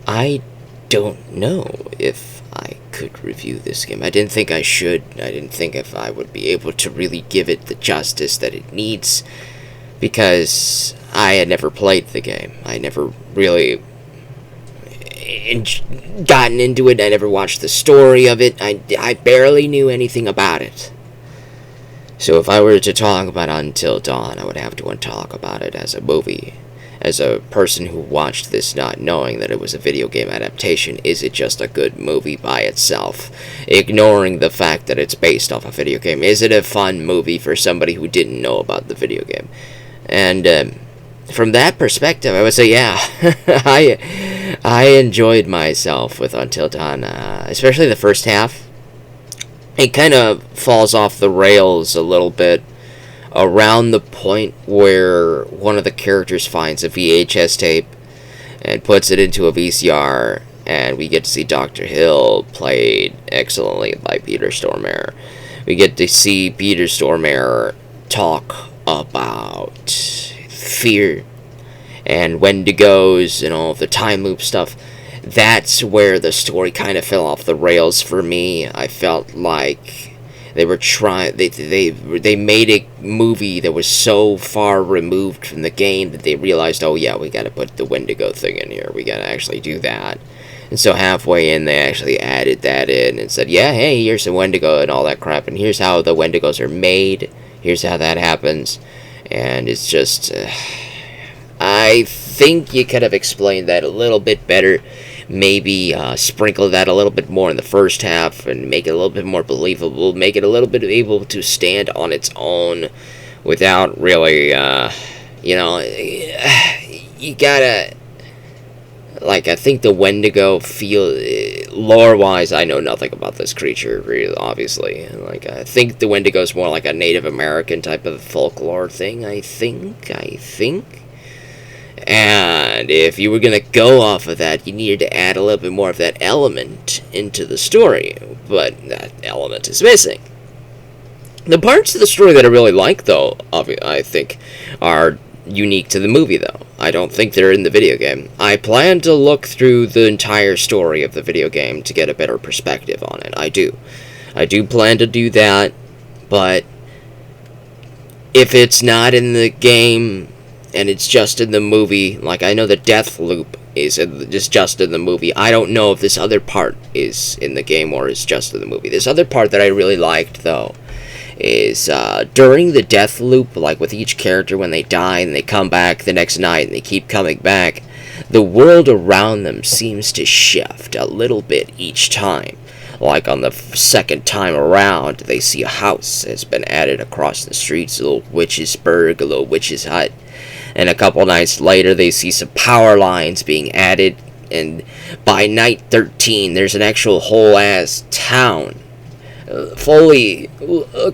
I don't know if I could review this game. I didn't think I should. I didn't think if I would be able to really give it the justice that it needs, because I had never played the game. I never really gotten into it. I never watched the story of it. I barely knew anything about it. So if I were to talk about Until Dawn, I would have to talk about it as a movie. As a person who watched this not knowing that it was a video game adaptation, is it just a good movie by itself? Ignoring the fact that it's based off a video game, is it a fun movie for somebody who didn't know about the video game? And from that perspective, I would say, yeah, I enjoyed myself with Until Dawn, especially the first half. It kind of falls off the rails a little bit around the point where one of the characters finds a VHS tape and puts it into a VCR, and we get to see Dr. Hill played excellently by Peter Stormare. We get to see Peter Stormare talk about fear and Wendigos and all the time loop stuff. That's where the story kind of fell off the rails for me. I felt like they were trying. They made a movie that was so far removed from the game that they realized, oh yeah, we got to put the Wendigo thing in here. We got to actually do that. And so halfway in, they actually added that in and said, yeah, hey, here's the Wendigo and all that crap, and here's how the Wendigos are made. Here's how that happens, and it's just. I think you could have explained that a little bit better. Maybe sprinkle that a little bit more in the first half and make it a little bit more believable. Make it a little bit able to stand on its own without really, you gotta. Like, I think the Wendigo lore-wise, I know nothing about this creature, really, obviously. Like, I think the Wendigo is more like a Native American type of folklore thing, I think. And if you were going to go off of that, you needed to add a little bit more of that element into the story. But that element is missing. The parts of the story that I really like, though, I think, are unique to the movie, though. I don't think they're in the video game. I plan to look through the entire story of the video game to get a better perspective on it. I do. I do plan to do that, but if it's not in the game and it's just in the movie, like I know the death loop is just in the movie, I don't know if this other part is in the game or is just in the movie. This other part that I really liked, though, is during the death loop, like with each character when they die and they come back the next night and they keep coming back, the world around them seems to shift a little bit each time. Like on the second time around, they see a house has been added across the streets, a little witch's burg, a little witch's hut. And a couple nights later, they see some power lines being added, and by night 13, there's an actual whole-ass town fully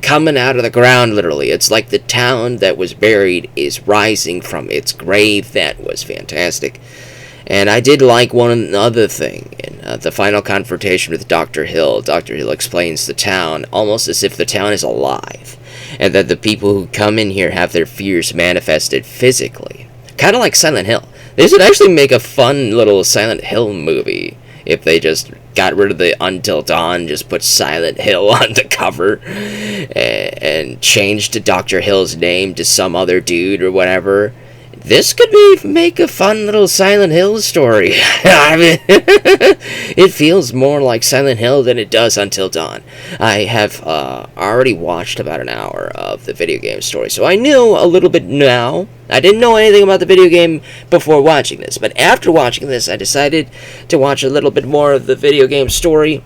coming out of the ground, literally. It's like the town that was buried is rising from its grave. That was fantastic. And I did like one other thing. In the final confrontation with Dr. Hill, Dr. Hill explains the town almost as if the town is alive, and that the people who come in here have their fears manifested physically. Kind of like Silent Hill. They should actually make a fun little Silent Hill movie if they just got rid of the Until Dawn, just put Silent Hill on the cover, and changed Dr. Hill's name to some other dude or whatever. This could make a fun little Silent Hill story. I mean, it feels more like Silent Hill than it does Until Dawn. I have already watched about an hour of the video game story, so I knew a little bit now. I didn't know anything about the video game before watching this, but after watching this, I decided to watch a little bit more of the video game story.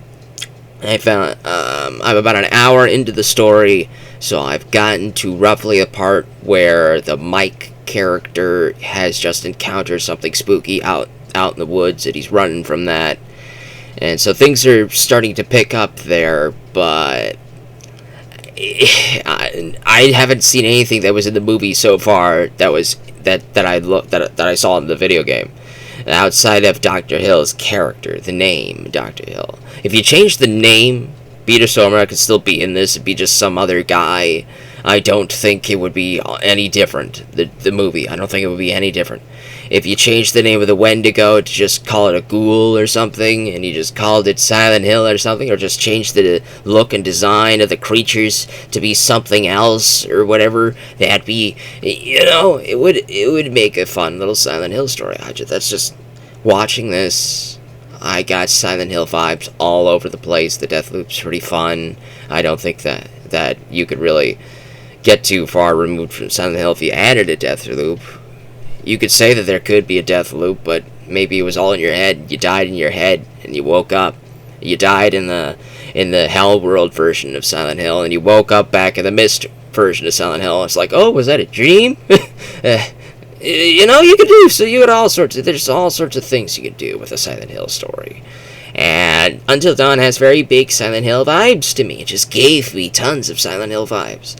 I found I'm about an hour into the story, so I've gotten to roughly a part where the Mike character has just encountered something spooky out in the woods, and he's running from that. And so things are starting to pick up there, but I haven't seen anything that was in the movie so far that I saw in the video game, outside of Dr. Hill's character, the name Dr. Hill. If you change the name, Peter Stormare could still be in this. It'd be just some other guy. I don't think it would be any different. The movie, I don't think it would be any different. If you changed the name of the Wendigo to just call it a ghoul or something, and you just called it Silent Hill or something, or just changed the look and design of the creatures to be something else or whatever, that'd be, it would make a fun little Silent Hill story. That's just watching this. I got Silent Hill vibes all over the place. The death loop's pretty fun. I don't think that you could really get too far removed from Silent Hill if you added a death loop. You could say that there could be a death loop, but maybe it was all in your head. You died in your head, and you woke up. You died in the Hell World version of Silent Hill, and you woke up back in the Mist version of Silent Hill. It's like, oh, was that a dream? You could do so. You had all sorts of. There's all sorts of things you could do with a Silent Hill story. And Until Dawn has very big Silent Hill vibes to me. It just gave me tons of Silent Hill vibes.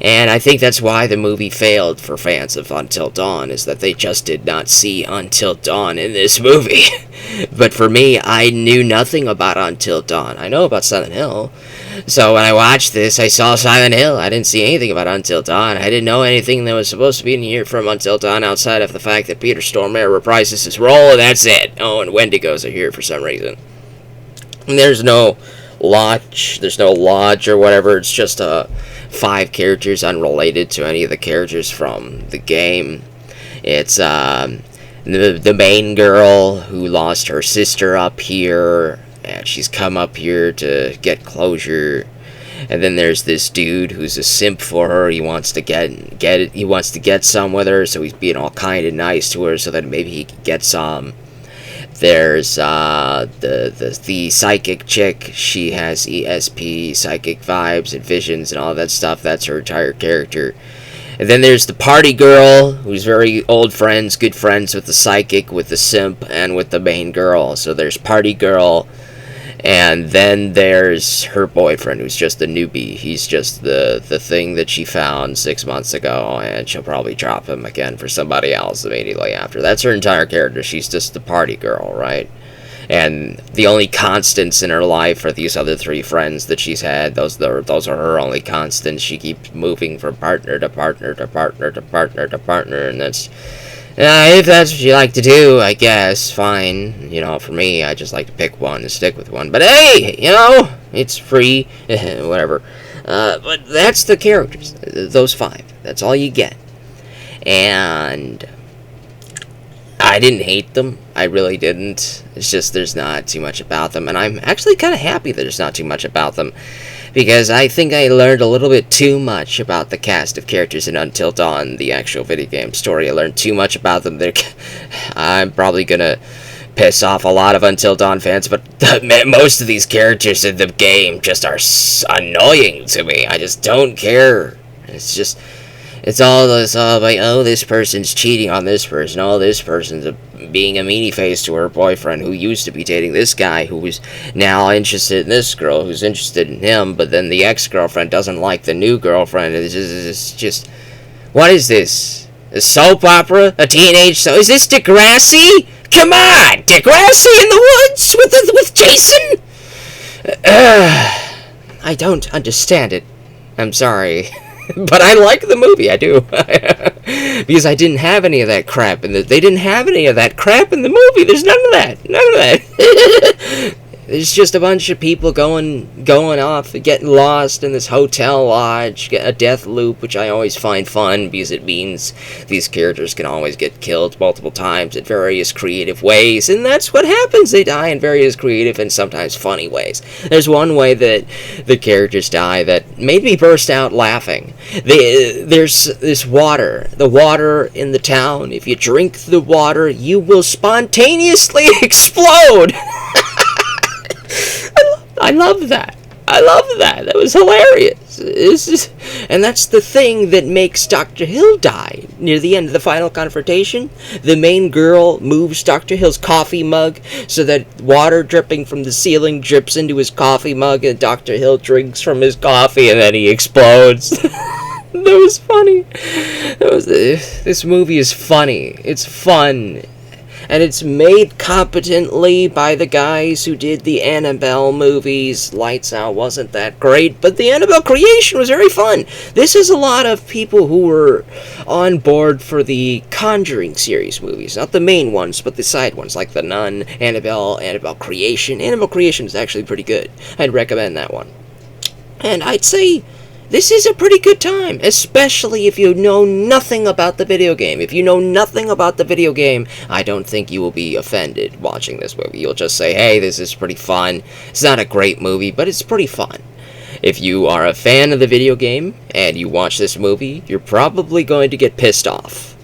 And I think that's why the movie failed for fans of Until Dawn, is that they just did not see Until Dawn in this movie. But for me, I knew nothing about Until Dawn. I know about Silent Hill. So when I watched this, I saw Silent Hill. I didn't see anything about Until Dawn. I didn't know anything that was supposed to be in here from Until Dawn outside of the fact that Peter Stormare reprises his role, and that's it. Oh, and Wendigos are here for some reason. And there's no lodge or whatever. It's just 5 characters unrelated to any of the characters from the game. It's the main girl who lost her sister up here, and she's come up here to get closure. And then there's this dude who's a simp for her. He wants to get it. He wants to get some with her, so he's being all kind and nice to her so that maybe he can get some. There's the psychic chick. She has ESP, psychic vibes and visions and all that stuff. That's her entire character. And then there's the party girl, who's very good friends with the psychic, with the simp, and with the main girl. So there's party girl. And then there's her boyfriend, who's just a newbie. He's just the thing that she found 6 months ago, and she'll probably drop him again for somebody else immediately after. That's her entire character. She's just the party girl, right? And the only constants in her life are these other 3 friends that she's had. Those are her only constants. She keeps moving from partner to partner to partner to partner to partner, and that's... if that's what you like to do, I guess, fine. For me, I just like to pick one and stick with one. But hey, it's free, whatever. But that's the characters, those 5. That's all you get. And I didn't hate them. I really didn't. It's just there's not too much about them. And I'm actually kind of happy that there's not too much about them, because I think I learned a little bit too much about the cast of characters in Until Dawn, the actual video game story. I learned too much about them. I'm probably going to piss off a lot of Until Dawn fans, but most of these characters in the game just are annoying to me. I just don't care. It's all like, oh, this person's cheating on this person. Oh, this person's being a meanie face to her boyfriend who used to be dating this guy who was now interested in this girl who's interested in him, but then the ex-girlfriend doesn't like the new girlfriend. It's just what is this? A soap opera? A teenage soap? Is this Degrassi? Come on! Degrassi in the woods with Jason? I don't understand it. I'm sorry. But I like the movie, I do. Because I didn't have any of that crap. They didn't have any of that crap in the movie. There's none of that. None of that. There's just a bunch of people going off, getting lost in this hotel lodge, a death loop, which I always find fun because it means these characters can always get killed multiple times in various creative ways, and that's what happens. They die in various creative and sometimes funny ways. There's one way that the characters die that made me burst out laughing. There's this water. The water in the town, if you drink the water, you will spontaneously explode. I love that. That was hilarious. And that's the thing that makes Dr. Hill die. Near the end of the final confrontation, the main girl moves Dr. Hill's coffee mug so that water dripping from the ceiling drips into his coffee mug, and Dr. Hill drinks from his coffee, and then he explodes. That was funny. This movie is funny. It's fun. and it's made competently by the guys who did the Annabelle movies. Lights Out wasn't that great, but the Annabelle creation was very fun. This is a lot of people who were on board for the Conjuring series movies, not the main ones, but the side ones, like The Nun, Annabelle creation. Annabelle creation is actually pretty good. I'd recommend that one. And I'd say this is a pretty good time, especially if you know nothing about the video game. If you know nothing about the video game, I don't think you will be offended watching this movie. You'll just say, hey, this is pretty fun. It's not a great movie, but it's pretty fun. If you are a fan of the video game and you watch this movie, you're probably going to get pissed off.